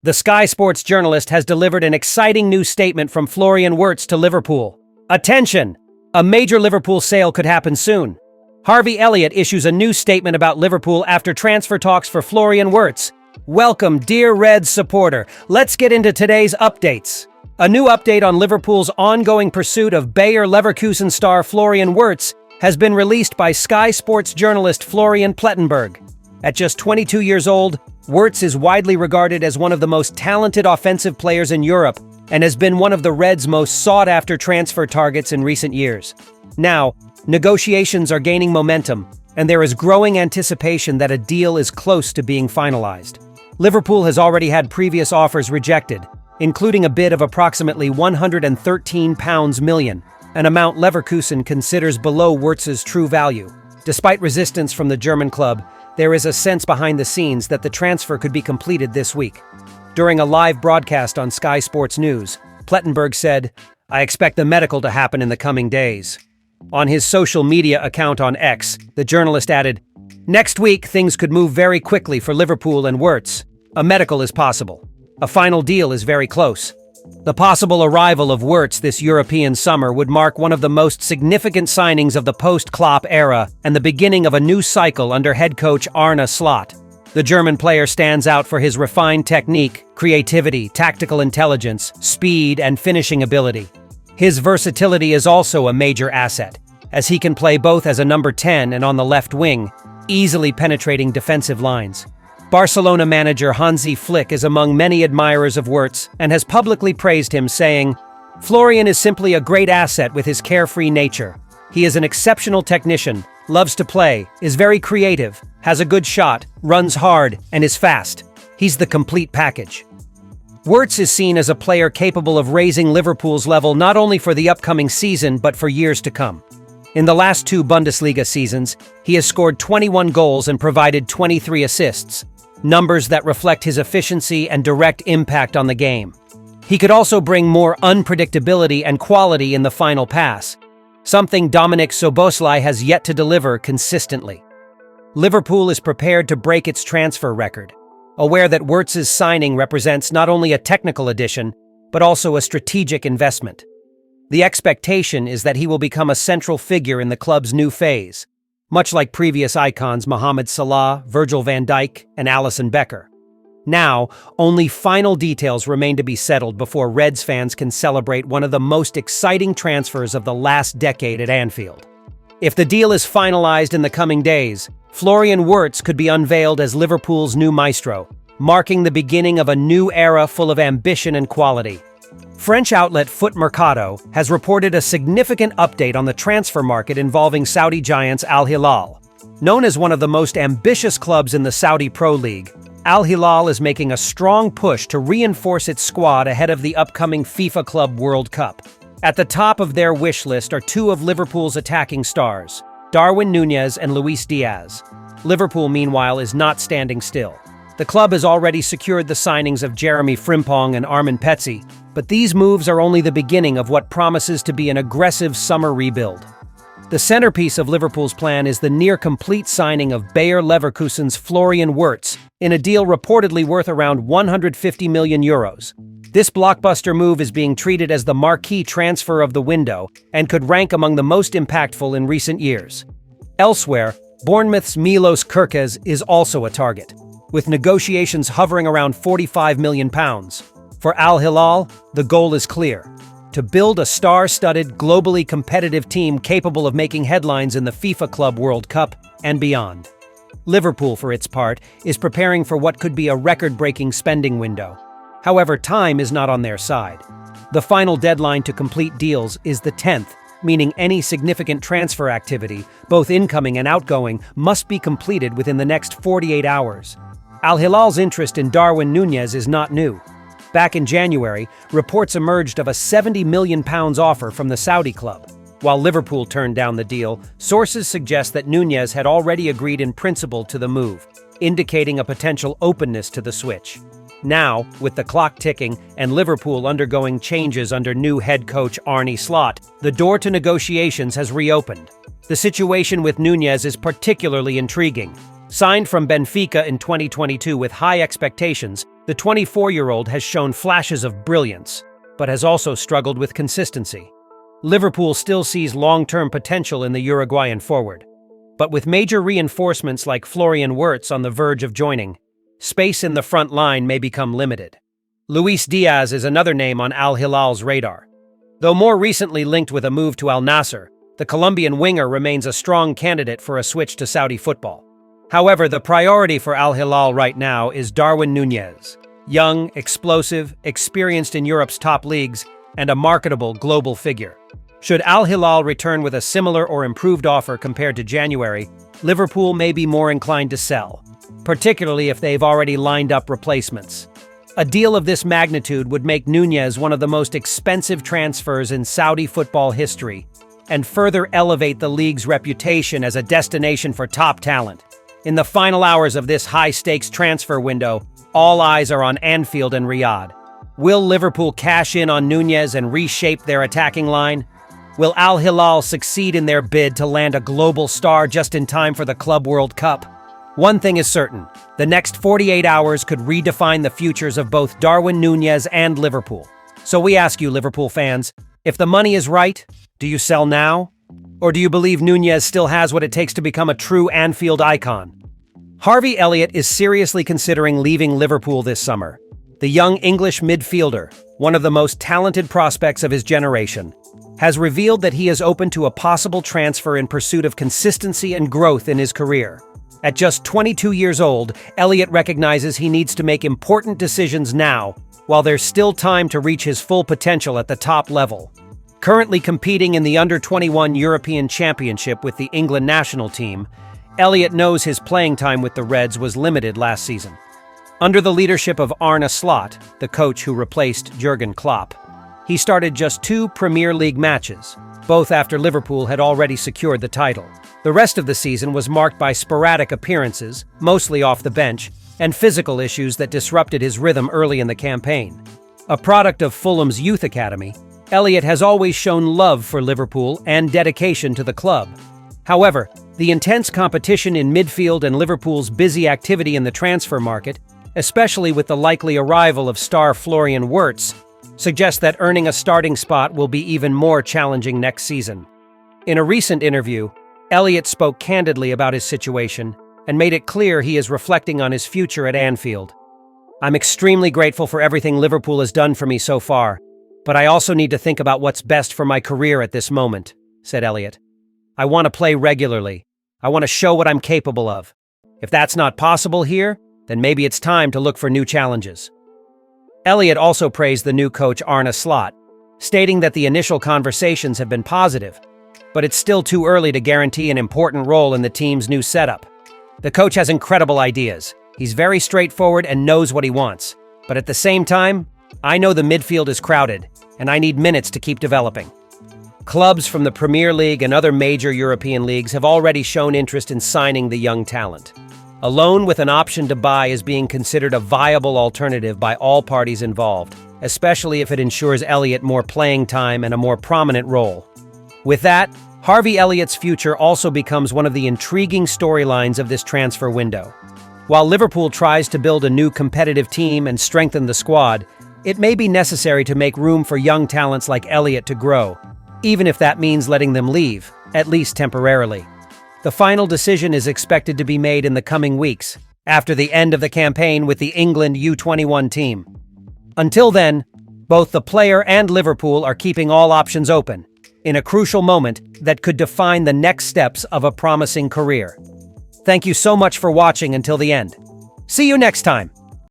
The Sky Sports journalist has delivered an exciting new statement from Florian Wartz to Liverpool. Attention! A major Liverpool sale could happen soon. Harvey Elliot issues a new statement about Liverpool after transfer talks for Florian Wartz. Welcome, dear Reds supporter. Let's get into today's updates. A new update on Liverpool's ongoing pursuit of Bayer Leverkusen star Florian Wartz has been released by Sky Sports journalist Florian Plettenberg. At just 22 years old, Wartz is widely regarded as one of the most talented offensive players in Europe and has been one of the Reds' most sought-after transfer targets in recent years. Now, negotiations are gaining momentum, and there is growing anticipation that a deal is close to being finalized. Liverpool has already had previous offers rejected, including a bid of approximately £113 million, an amount Leverkusen considers below Wartz's true value. Despite resistance from the German club, there is a sense behind the scenes that the transfer could be completed this week. During a live broadcast on Sky Sports News, Plettenberg said, "I expect the medical to happen in the coming days." On his social media account on X, the journalist added, "Next week, things could move very quickly for Liverpool and Wartz. A medical is possible. A final deal is very close." The possible arrival of Wartz this European summer would mark one of the most significant signings of the post-Klopp era and the beginning of a new cycle under head coach Arne Slot. The German player stands out for his refined technique, creativity, tactical intelligence, speed, and finishing ability. His versatility is also a major asset, as he can play both as a number 10 and on the left wing, easily penetrating defensive lines. Barcelona manager Hansi Flick is among many admirers of Wartz and has publicly praised him, saying, "Florian is simply a great asset with his carefree nature. He is an exceptional technician, loves to play, is very creative, has a good shot, runs hard, and is fast. He's the complete package." Wartz is seen as a player capable of raising Liverpool's level not only for the upcoming season but for years to come. In the last two Bundesliga seasons, he has scored 21 goals and provided 23 assists, numbers that reflect his efficiency and direct impact on the game. He could also bring more unpredictability and quality in the final pass, something Dominik Szoboszlai has yet to deliver consistently. Liverpool is prepared to break its transfer record, aware that Wartz's signing represents not only a technical addition, but also a strategic investment. The expectation is that he will become a central figure in the club's new phase, much like previous icons Mohamed Salah, Virgil van Dijk, and Alisson Becker. Now, only final details remain to be settled before Reds fans can celebrate one of the most exciting transfers of the last decade at Anfield. If the deal is finalized in the coming days, Florian Wartz could be unveiled as Liverpool's new maestro, marking the beginning of a new era full of ambition and quality. French outlet Foot Mercato has reported a significant update on the transfer market involving Saudi giants AlHilal. Known as one of the most ambitious clubs in the Saudi Pro League, AlHilal is making a strong push to reinforce its squad ahead of the upcoming FIFA Club World Cup. At the top of their wish list are two of Liverpool's attacking stars, Darwin Núñez and Luis Diaz. Liverpool, meanwhile, is not standing still. The club has already secured the signings of Jeremy Frimpong and Armin Petzy, but these moves are only the beginning of what promises to be an aggressive summer rebuild. The centerpiece of Liverpool's plan is the near-complete signing of Bayer Leverkusen's Florian Wartz in a deal reportedly worth around €150 million. This blockbuster move is being treated as the marquee transfer of the window and could rank among the most impactful in recent years. Elsewhere, Bournemouth's Milos Kerkez is also a target, with negotiations hovering around £45 million. For AlHilal, the goal is clear: to build a star-studded, globally competitive team capable of making headlines in the FIFA Club World Cup and beyond. Liverpool, for its part, is preparing for what could be a record-breaking spending window. However, time is not on their side. The final deadline to complete deals is the 10th, meaning any significant transfer activity, both incoming and outgoing, must be completed within the next 48 hours. AlHilal's interest in Darwin Núñez is not new. Back in January, reports emerged of a £70 million offer from the Saudi club. While Liverpool turned down the deal, sources suggest that Núñez had already agreed in principle to the move, indicating a potential openness to the switch. Now, with the clock ticking and Liverpool undergoing changes under new head coach Arne Slot, the door to negotiations has reopened. The situation with Núñez is particularly intriguing. Signed from Benfica in 2022 with high expectations, The 24-year-old has shown flashes of brilliance, but has also struggled with consistency. Liverpool still sees long-term potential in the Uruguayan forward. But with major reinforcements like Florian Wartz on the verge of joining, space in the front line may become limited. Luis Diaz is another name on AlHilal's radar. Though more recently linked with a move to Al Nassr, the Colombian winger remains a strong candidate for a switch to Saudi football. However, the priority for AlHilal right now is Darwin Núñez, young, explosive, experienced in Europe's top leagues, and a marketable global figure. Should AlHilal return with a similar or improved offer compared to January, Liverpool may be more inclined to sell, particularly if they've already lined up replacements. A deal of this magnitude would make Núñez one of the most expensive transfers in Saudi football history and further elevate the league's reputation as a destination for top talent. In the final hours of this high-stakes transfer window, all eyes are on Anfield and Riyadh. Will Liverpool cash in on Núñez and reshape their attacking line? Will AlHilal succeed in their bid to land a global star just in time for the Club World Cup? One thing is certain, the next 48 hours could redefine the futures of both Darwin Núñez and Liverpool. So we ask you, Liverpool fans, if the money is right, do you sell now? Or do you believe Núñez still has what it takes to become a true Anfield icon? Harvey Elliot is seriously considering leaving Liverpool this summer. The young English midfielder, one of the most talented prospects of his generation, has revealed that he is open to a possible transfer in pursuit of consistency and growth in his career. At just 22 years old, Elliot recognizes he needs to make important decisions now, while there's still time to reach his full potential at the top level. Currently competing in the Under-21 European Championship with the England national team, Elliot knows his playing time with the Reds was limited last season. Under the leadership of Arne Slot, the coach who replaced Jurgen Klopp, he started just 2 Premier League matches, both after Liverpool had already secured the title. The rest of the season was marked by sporadic appearances, mostly off the bench, and physical issues that disrupted his rhythm early in the campaign. A product of Fulham's youth academy, Elliot has always shown love for Liverpool and dedication to the club. However, the intense competition in midfield and Liverpool's busy activity in the transfer market, especially with the likely arrival of star Florian Wartz, suggests that earning a starting spot will be even more challenging next season. In a recent interview, Elliot spoke candidly about his situation and made it clear he is reflecting on his future at Anfield. "I'm extremely grateful for everything Liverpool has done for me so far, but I also need to think about what's best for my career at this moment," said Elliot. "I want to play regularly. I want to show what I'm capable of. If that's not possible here, then maybe it's time to look for new challenges." Elliot also praised the new coach Arne Slot, stating that the initial conversations have been positive, but it's still too early to guarantee an important role in the team's new setup. "The coach has incredible ideas. He's very straightforward and knows what he wants. But at the same time, I know the midfield is crowded, and I need minutes to keep developing." Clubs from the Premier League and other major European leagues have already shown interest in signing the young talent. A loan with an option to buy is being considered a viable alternative by all parties involved, especially if it ensures Elliot more playing time and a more prominent role. With that, Harvey Elliott's future also becomes one of the intriguing storylines of this transfer window. While Liverpool tries to build a new competitive team and strengthen the squad, it may be necessary to make room for young talents like Elliot to grow, even if that means letting them leave, at least temporarily. The final decision is expected to be made in the coming weeks, after the end of the campaign with the England U21 team. Until then, both the player and Liverpool are keeping all options open, in a crucial moment that could define the next steps of a promising career. Thank you so much for watching until the end. See you next time!